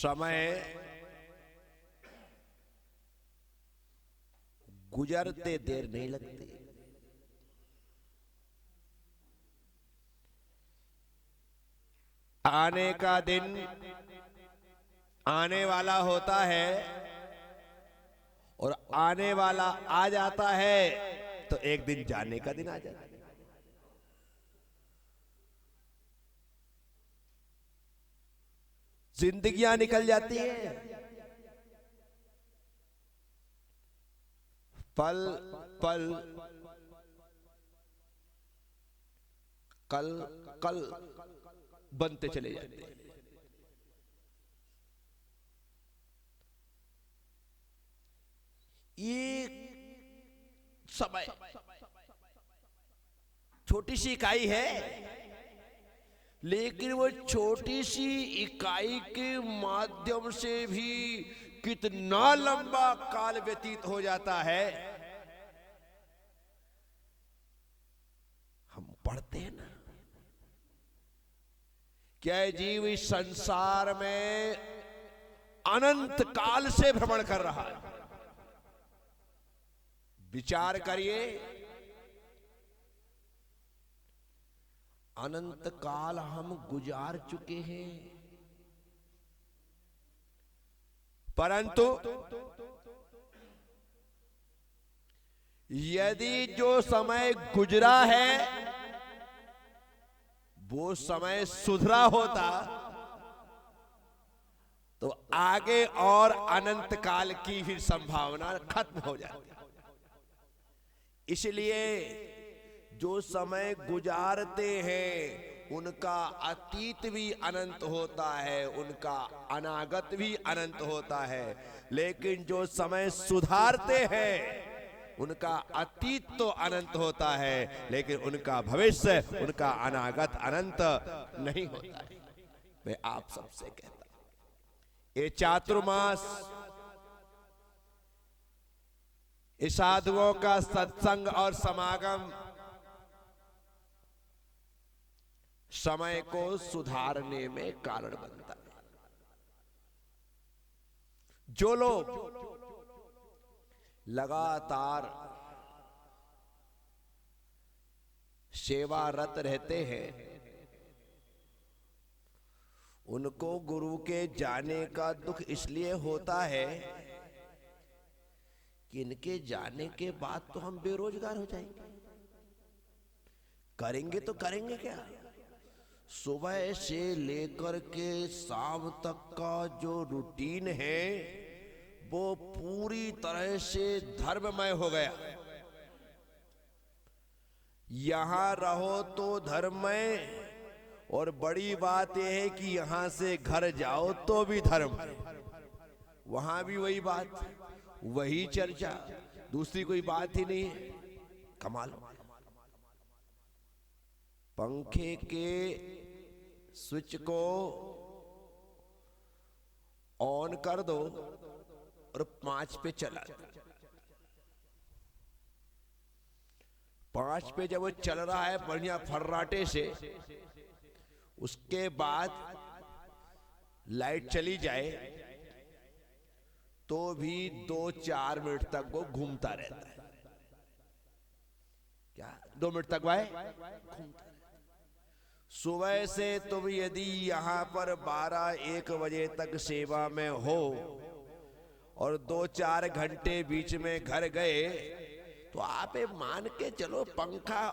समय गुजरते देर नहीं लगती। आने का दिन आने वाला होता है और आने वाला आ जाता है तो एक दिन जाने का दिन आ जाता है। जिंदगियां निकल जाती है, पल पल कल कल बनते चले जाते हैं। ये समय छोटी सी इकाई है, लेकिन वो छोटी सी इकाई के माध्यम से भी कितना लंबा काल व्यतीत हो जाता है। हम पढ़ते हैं ना, क्या जीव इस संसार में अनंत काल से भ्रमण कर रहा है। विचार करिए, अनंत काल हम गुजार चुके हैं, परंतु यदि जो समय गुजरा है वो समय सुधरा होता तो आगे और अनंत काल की भी संभावना खत्म हो जाती। इसलिए जो समय गुजारते हैं उनका अतीत भी अनंत होता है, उनका अनागत भी अनंत होता है। लेकिन जो समय सुधारते हैं उनका अतीत तो अनंत होता है, लेकिन उनका भविष्य, उनका अनागत अनंत नहीं होता है। मैं आप सबसे कहता हूं, ये चातुर्मास, इस साधुओं का सत्संग और समागम समय को सुधारने में कारण बनता है। जो लोग लगातार सेवारत रहते हैं उनको गुरु के जाने का दुख इसलिए होता है कि इनके जाने के बाद तो हम बेरोजगार हो जाएंगे। करेंगे तो करेंगे क्या? सुबह से लेकर के शाम तक का जो रूटीन है वो पूरी तरह से धर्ममय हो गया। यहां रहो तो धर्ममय, और बड़ी बात यह है कि यहां से घर जाओ तो भी धर्म, वहां भी वही बात, वही चर्चा, दूसरी कोई बात ही नहीं है। कमाल। पंखे के स्विच को ऑन कर दो और 5 पे चला, 5 पे जब वो चल रहा है बढ़िया फर्राटे से, उसके बाद लाइट चली जाए तो भी 2-4 मिनट तक वो घूमता रहता है। क्या 2 मिनट तक वह घूमता? सुबह से तुम यदि यहां पर 12-1 बजे तक सेवा में हो और 2-4 घंटे बीच में घर गए तो आप मान के चलो पंखा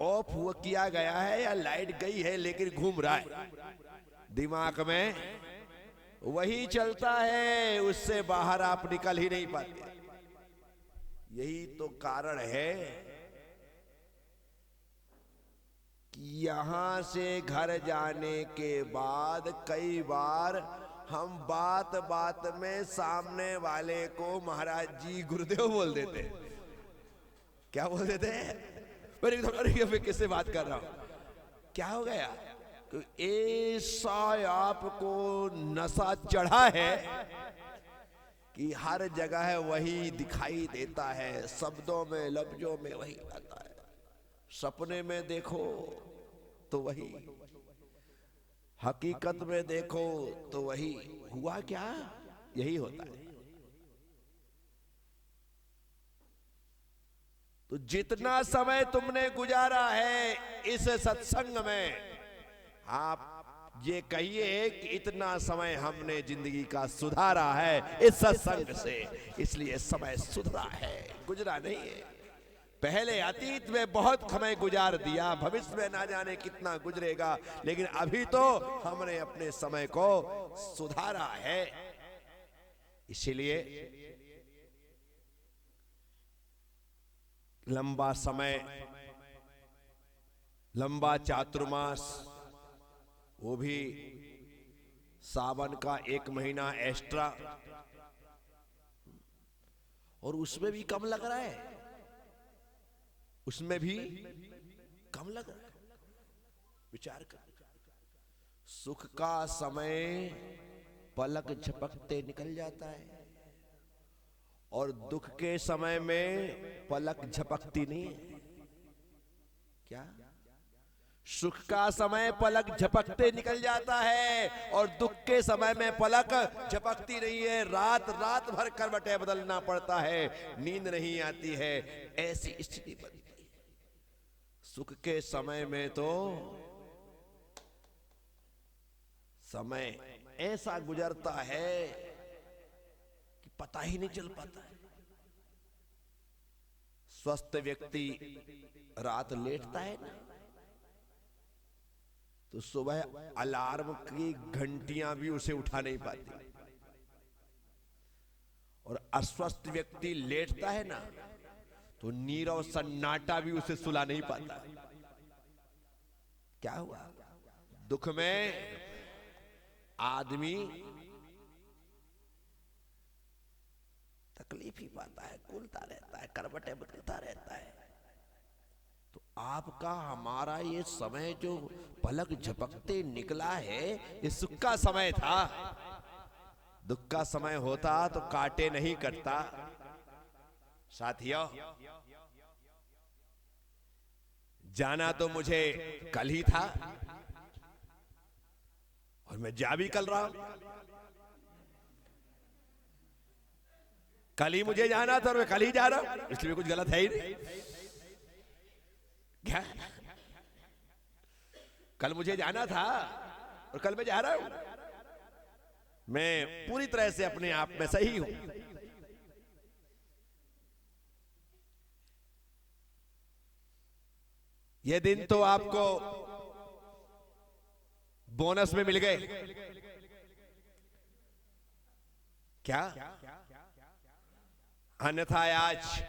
ऑफ हुआ किया गया है या लाइट गई है, लेकिन घूम रहा है, दिमाग में वही चलता है, उससे बाहर आप निकल ही नहीं पाते। यही तो कारण है कि यहां से घर जाने के बाद कई बार हम बात बात में सामने वाले को महाराज जी गुरुदेव बोल देते हैं। क्या बोल देते हैं? मैं किससे बात कर रहा हूं? क्या हो गया? ऐसा आपको नशा चढ़ा है कि हर जगह वही दिखाई देता है, शब्दों में लफ्जों में वही आता है, सपने में देखो तो वही, हकीकत में देखो तो वही हुआ क्या, यही होता है। तो जितना समय तुमने गुजारा है इस सत्संग में, आप ये कहिए कि इतना समय हमने जिंदगी का सुधारा है इस सत्संग से। इसलिए समय सुधरा है, गुजरा नहीं है। पहले अतीत में बहुत समय गुजार दिया, भविष्य में ना जाने कितना गुजरेगा, लेकिन अभी तो हमने अपने समय को सुधारा है। इसीलिए लंबा समय, लंबा चातुर्मास, वो भी सावन का 1 महीना एक्स्ट्रा, और उसमें भी कम लग रहा है, उसमें भी कम लग रहा है। विचार कर, सुख का समय पलक झपकते निकल जाता है और दुख के समय में पलक झपकती नहीं है। क्या? सुख का समय पलक झपकते निकल जाता है और दुख के समय में पलक झपकती नहीं है। रात रात भर करवटें बदलना पड़ता है, नींद नहीं आती है, ऐसी स्थिति बनती है। सुख के समय में तो समय ऐसा गुजरता है कि पता ही नहीं चल पाता है। स्वस्थ व्यक्ति रात लेटता है ना, तो सुबह अलार्म की घंटियां भी उसे उठा नहीं पाती, और अस्वस्थ व्यक्ति लेटता है ना, तो नीरव सन्नाटा भी उसे सुला नहीं पाता। क्या हुआ? दुख में आदमी तकलीफ ही पाता है, कुलता रहता है, करवटें बदलता रहता है। तो आपका हमारा ये समय जो पलक झपकते निकला है, ये सुख का समय था। दुख का समय होता तो काटे नहीं कटता। साथियों, जाना तो मुझे कल ही था और मैं जा भी कल रहा हूं। कल ही मुझे जाना था और मैं कल ही जा रहा हूं, इसलिए कुछ गलत है ही नहीं। क्या? कल मुझे जाना था और कल मैं जा रहा हूं। मैं पूरी तरह से अपने आप में सही हूं। ये दिन तो आपको बोनस में मिल गए। क्या? अन्यथा आज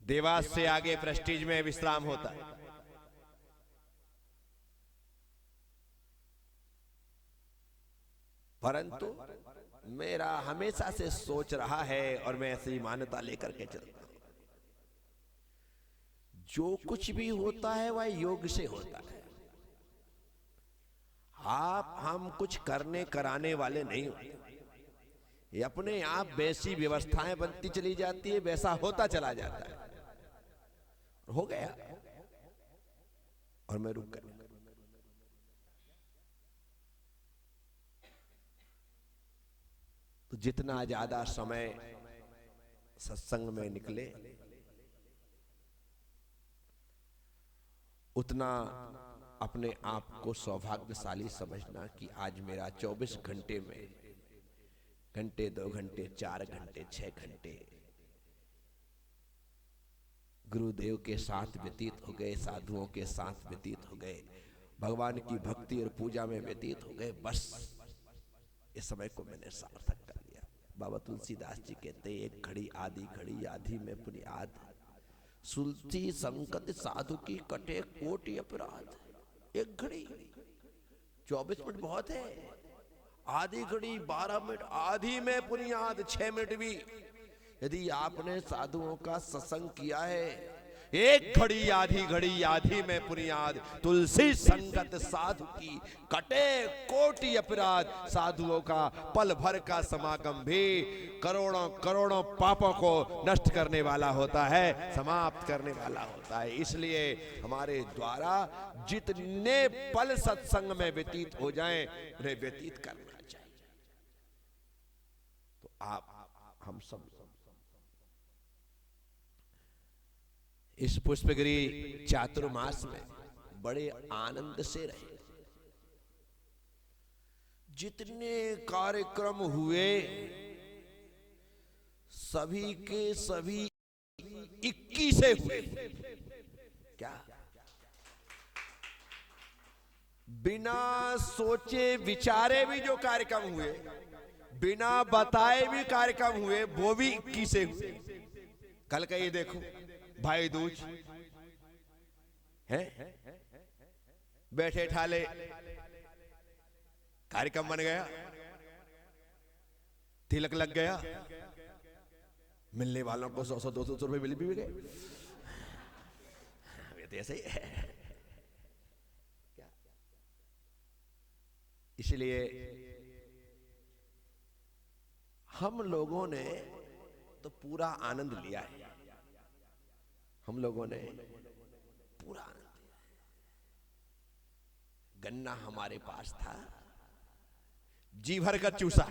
देवास से आगे प्रेस्टीज में विश्राम होता। परंतु मेरा हमेशा से सोच रहा है और मैं ऐसी मान्यता लेकर के चलता हूं, जो कुछ भी होता है वह योग से होता है। आप हम कुछ करने कराने वाले नहीं होते, ये अपने आप वैसी व्यवस्थाएं बनती चली जाती है, वैसा होता चला जाता है। हो गया और मैं रुक गया। तो जितना ज्यादा समय सत्संग में निकले उतना अपने आप को सौभाग्यशाली समझना कि आज मेरा 24 घंटे में घंटे, 2 घंटे, 4 घंटे, 6 घंटे गुरुदेव के साथ व्यतीत हो गए, साधुओं के साथ व्यतीत हो गए, भगवान की भक्ति और पूजा में व्यतीत हो गए। बस इस समय को मैंने सार्थक कर लिया। बाबा तुलसीदास जी कहते, एक घड़ी आधी घड़ी आधी में पुनियाद, सुलती संकट साधु की कटे कोटि अपराध। एक घड़ी 24 मिनट बहुत है, आधी घड़ी 12 मिनट, आधी में पुनियाद 6 मिनट भी। यदि आपने साधुओं का सत्संग किया है, एक घड़ी आधी में पुनियाद, तुलसी संगत साधु की कटे कोटि अपराध। साधुओं का पल भर का समागम भी करोड़ों करोड़ों पापों को नष्ट करने वाला होता है, समाप्त करने वाला होता है। इसलिए हमारे द्वारा जितने पल सत्संग में व्यतीत हो जाएं, उन्हें व्यतीत करना चाहिए। तो आप हम सब इस पुष्पगिरी चातुर्मास में बड़े आनंद से रहे। जितने कार्यक्रम हुए सभी के सभी 21 से हुए। क्या बिना सोचे विचारे भी जो कार्यक्रम हुए, बिना बताए भी कार्यक्रम हुए, वो भी 21 से हुए। कल का ये देखो भाई दूज है, बैठे ठाले कार्यक्रम बन गया, तिलक लग गया, मिलने वालों को 100-200 रुपए मिल भी गए। ये तो ऐसे ही है। क्या इसलिए हम लोगों ने तो पूरा आनंद लिया है, हम लोगों ने पूरा आनंद लिया। गन्ना हमारे पास था, जी भर कर चूसा।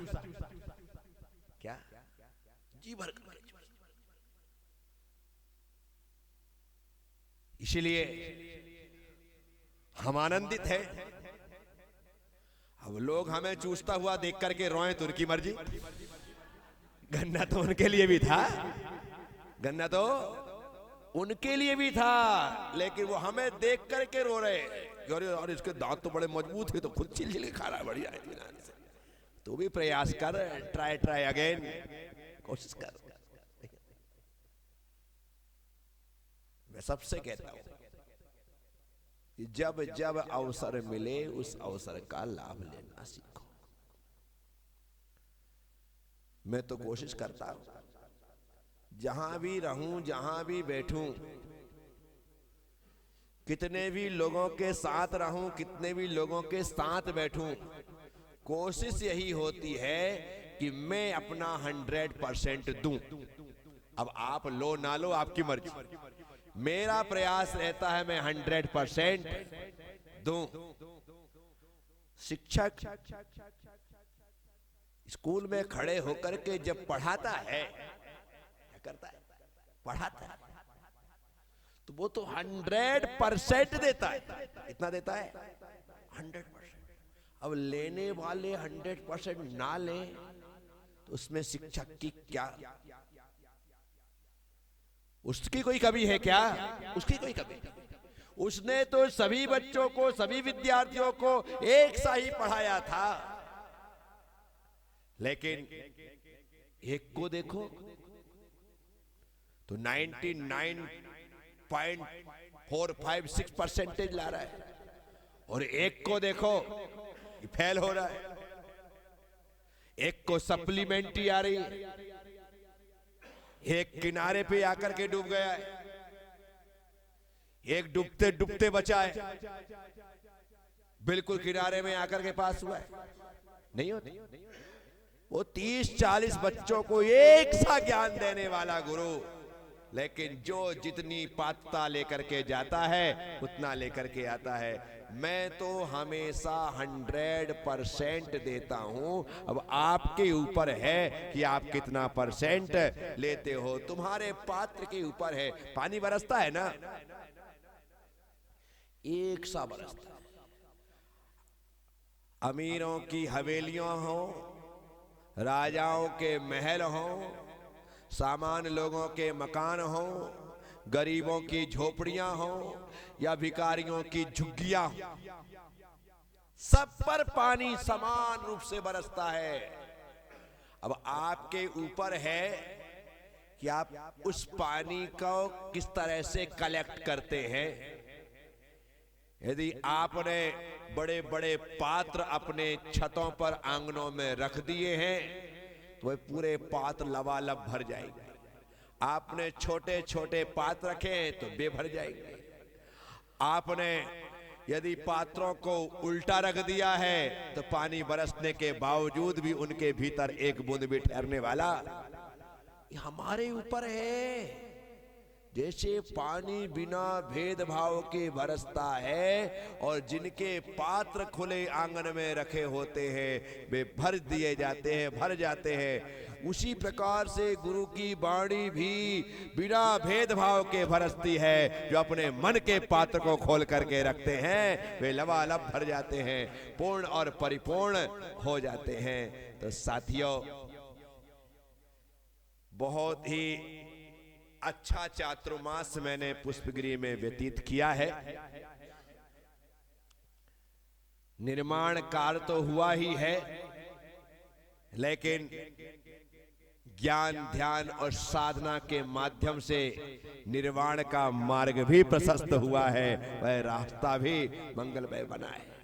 क्या जी भर कर। इसलिए हम आनंदित हैं। अब लोग हमें चूसता हुआ देख करके रोएं तो उनकी मर्जी। गन्ना तो उनके लिए भी था, गन्ना तो उनके लिए भी था, लेकिन वो हमें देख करके रो रहे और इसके दांत तो बड़े मजबूत है, तो खुद छिल खा रहा है, बढ़िया है। तो भी प्रयास कर, ट्राई अगेन, कोशिश कर। मैं सबसे कहता हूं कि जब जब अवसर मिले उस अवसर का लाभ लेना सीखो। मैं तो कोशिश करता हूं जहां भी रहूं, जहां भी बैठूं, कितने भी लोगों के साथ रहूं, कितने भी लोगों के साथ बैठूं, कोशिश यही होती है कि मैं अपना 100% दूं। अब आप लो ना लो आपकी मर्जी, मेरा प्रयास रहता है मैं 100% दूं। शिक्षक स्कूल में खड़े होकर के जब पढ़ाता है, क्या करता है? पढ़ाता है, तो वो तो 100% देता है। कितना देता है? 100%। अब लेने वाले 100% ना ले तो उसमें शिक्षक की क्या, उसकी कोई कमी है क्या? उसकी कोई कमी नहीं। उसने तो सभी बच्चों को, सभी विद्यार्थियों को एक सा ही पढ़ाया था, लेकिन एक को देखो तो 99.456% ला रहा है, और एक को देखो फेल हो रहा है, एक को सप्लीमेंट्री आ रही है, एक किनारे पे आकर के डूब गया है, एक डूबते डूबते बचा है, बिल्कुल किनारे में आकर के पास हुआ है। नहीं होती। वो 30-40 बच्चों को एक सा ज्ञान देने वाला गुरु, लेकिन जो जितनी पात्रता लेकर के जाता है उतना लेकर के आता है। मैं तो हमेशा 100% देता हूं। अब आपके ऊपर है कि आप कितना % लेते हो, तुम्हारे पात्र के ऊपर है। पानी बरसता है ना, एक सा बरसता है। अमीरों की हवेलियां हो, राजाओं के महल हो, सामान्य लोगों के मकान हो, गरीबों की झोपड़ियां हो या भिखारियों की झुग्गियां हो, सब पर पानी समान रूप से बरसता है। अब आपके ऊपर है कि आप उस पानी को किस तरह से कलेक्ट करते हैं। यदि आपने बड़े बड़े पात्र अपने छतों पर, आंगनों में रख दिए हैं, तो वह पूरे पात्र लबालब भर जाएंगे। आपने छोटे छोटे पात्र रखे तो वे भर जाएंगे। आपने यदि पात्रों को उल्टा रख दिया है तो पानी बरसने के बावजूद भी उनके भीतर एक बूंद भी ठहरने वाला। ये हमारे ऊपर है। जैसे पानी बिना भेदभाव के बरसता है और जिनके पात्र खुले आंगन में रखे होते हैं वे भर दिए जाते हैं, भर जाते हैं, उसी प्रकार से गुरु की वाणी भी बिना भेदभाव के बरसती है। जो अपने मन के पात्र को खोल करके रखते हैं वे लबालब भर जाते हैं, पूर्ण और परिपूर्ण हो जाते हैं। तो साथियों, बहुत ही अच्छा चातुर्मास मैंने पुष्पगिरी में व्यतीत किया है। निर्माण कार्य तो हुआ ही है, लेकिन ज्ञान, ध्यान और साधना के माध्यम से निर्वाण का मार्ग भी प्रशस्त हुआ है, वह रास्ता भी मंगलमय बना है।